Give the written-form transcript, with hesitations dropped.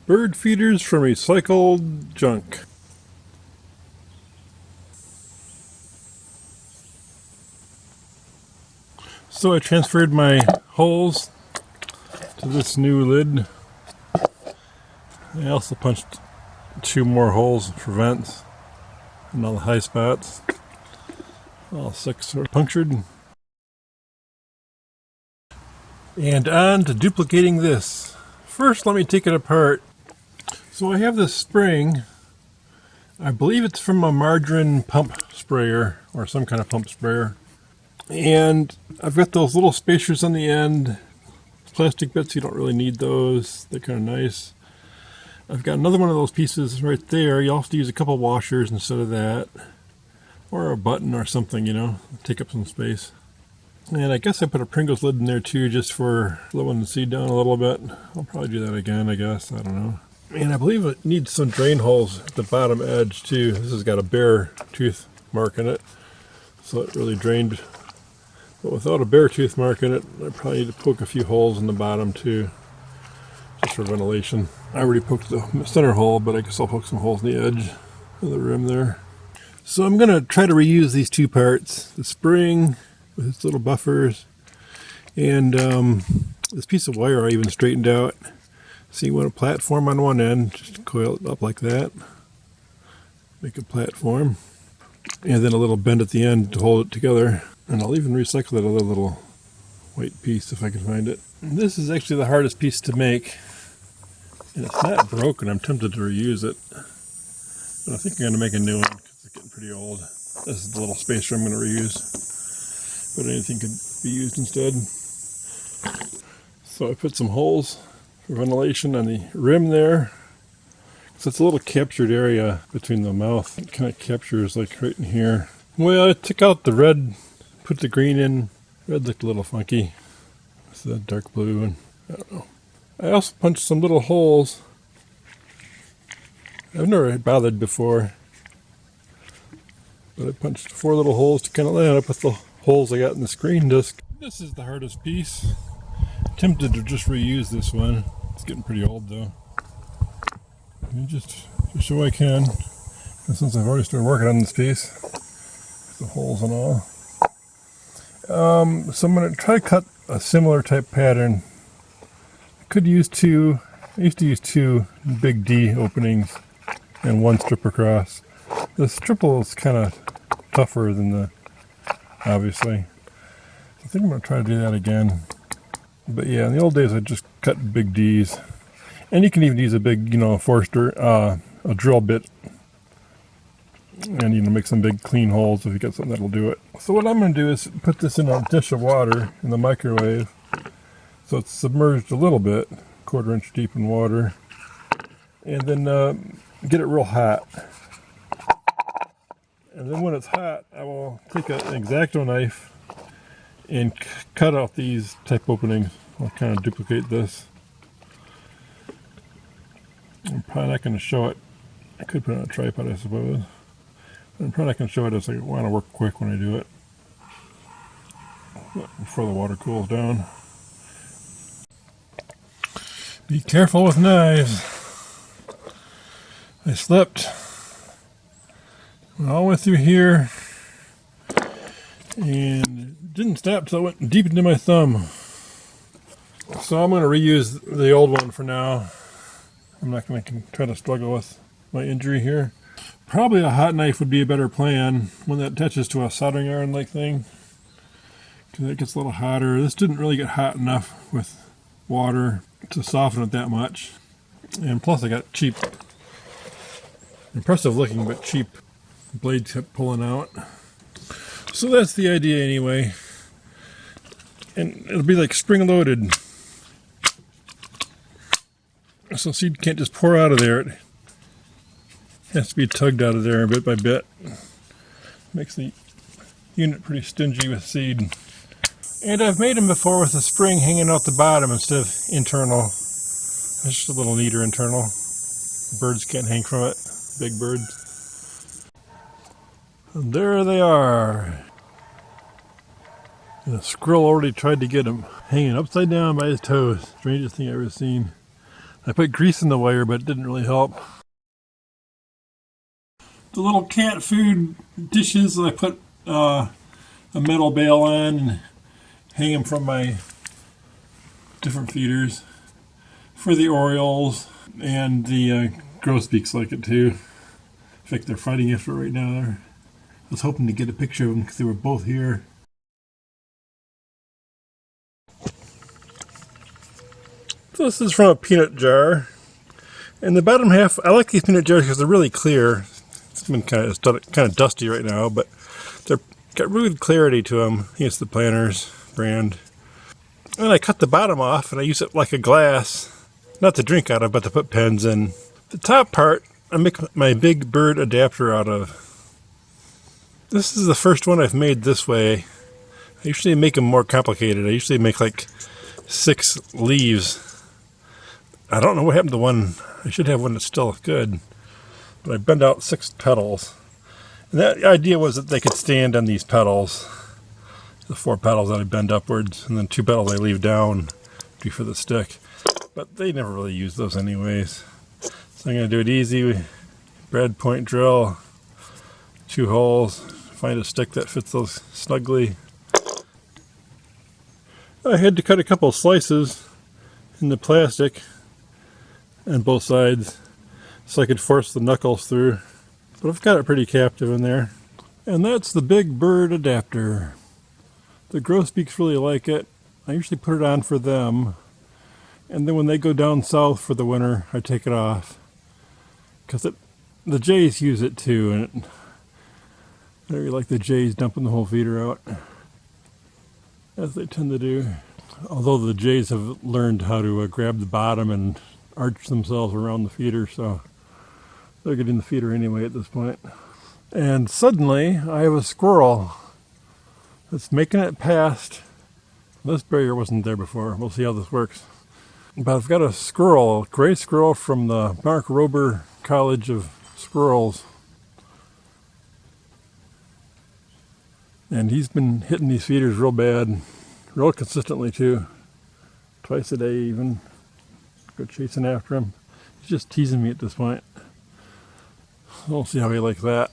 Bird feeders from recycled junk. So I transferred my holes to this new lid. I also punched 2 more holes for vents and all the high spots. All 6 are punctured. And on to duplicating this. First, let me take it apart. So I have this spring. I believe it's from a margarine pump sprayer or some kind of pump sprayer. And I've got those little spacers on the end. Plastic bits, you don't really need those. They're kind of nice. I've got another one of those pieces right there. You'll have to use a couple washers instead of that. Or a button or something, you know, take up some space. And I guess I put a Pringles lid in there too, just for slowing the seed down a little bit. I'll probably do that again, I guess. I don't know. And I believe it needs some drain holes at the bottom edge too. This has got a bare tooth mark in it, so it really drained. But without a bare tooth mark in it, I probably need to poke a few holes in the bottom too, just for ventilation. I already poked the center hole, but I guess I'll poke some holes in the edge of the rim there. So I'm going to try to reuse these 2 parts, the spring with its little buffers, and this piece of wire I even straightened out. So you want a platform on one end, just coil it up like that, make a platform, and then a little bend at the end to hold it together. And I'll even recycle that other little white piece if I can find it. And this is actually the hardest piece to make, and it's not broken. I'm tempted to reuse it, but I think I'm going to make a new one because it's getting pretty old. This is the little spacer I'm going to reuse, but anything could be used instead. So I put some holes for ventilation on the rim there. So it's a little captured area between the mouth. It kind of captures like right in here. Well, I took out the red, put the green in. Red looked a little funky. It's the dark blue, and I don't know. I also punched some little holes. I've never bothered before, but I punched 4 little holes to kind of line up with the holes I got in the screen disc. This is the hardest piece. Tempted to just reuse this one. It's getting pretty old though. Just so I can. And since I've already started working on this piece, with the holes and all. So I'm going to try to cut a similar type pattern. I could use 2. I used to use 2 big D openings and 1 strip across. This triple is kind of tougher than the, obviously. I think I'm going to try to do that again. But yeah, in the old days I just cut big D's. And you can even use a big, you know, Forster, a drill bit. And, you know, make some big clean holes if you got something that'll do it. So what I'm going to do is put this in a dish of water in the microwave. So it's submerged a little bit, 1/4 inch deep in water. And then get it real hot. And then when it's hot, I will take an X-Acto knife and cut out these type openings. I'll kind of duplicate this. I'm probably not going to show it. I could put it on a tripod, I suppose. I'm probably not going to show it as I want to work quick when I do it. Before the water cools down. Be careful with knives. I slipped. Went all the way through here. And it didn't stop until it went deep into my thumb. So I'm going to reuse the old one for now. I'm not going to try to struggle with my injury here. Probably a hot knife would be a better plan, one that attaches to a soldering iron like thing, because it gets a little hotter. This didn't really get hot enough with water to soften it that much. And plus I got cheap, impressive looking but cheap blades kept pulling out. So that's the idea anyway. And it'll be like spring loaded. So seed can't just pour out of there. It has to be tugged out of there bit by bit. Makes the unit pretty stingy with seed. And I've made them before with the spring hanging out the bottom instead of internal. It's just a little neater internal. Birds can't hang from it. Big birds. And there they are. And the squirrel already tried to get him hanging upside down by his toes. Strangest thing I've ever seen. I put grease in the wire, but it didn't really help. The little cat food dishes, I put a metal bail on and hang them from my different feeders. For the orioles and the grosbeaks like it too. In fact, they're fighting after it right now. I was hoping to get a picture of them because they were both here. So this is from a peanut jar. And the bottom half, I like these peanut jars because they're really clear. It's been kind of dusty right now, but they've got really good clarity to them. I think it's the Planters brand. And I cut the bottom off and I use it like a glass. Not to drink out of, but to put pens in. The top part, I make my big bird adapter out of. This is the first one I've made this way. I usually make them more complicated. I usually make like 6 leaves. I don't know what happened to one. I should have one that's still good. But I bend out 6 petals. And that idea was that they could stand on these petals. The 4 petals that I bend upwards, and then 2 petals I leave down for the stick. But they never really use those anyways. So I'm going to do it easy. Brad point drill, 2 holes, find a stick that fits those snugly. I had to cut a couple slices in the plastic on both sides so I could force the knuckles through. But I've got it pretty captive in there. And that's the big bird adapter. The grosbeaks really like it. I usually put it on for them. And then when they go down south for the winter, I take it off. Because the jays use it too. And I really like the jays dumping the whole feeder out, as they tend to do. Although the jays have learned how to grab the bottom and arch themselves around the feeder, so they're getting the feeder anyway at this point. And suddenly, I have a squirrel that's making it past. This barrier wasn't there before. We'll see how this works. But I've got a squirrel, a gray squirrel from the Mark Rober College of Squirrels. And he's been hitting these feeders real bad, real consistently too. Twice a day even. Go chasing after him. He's just teasing me at this point. We'll see how he likes that.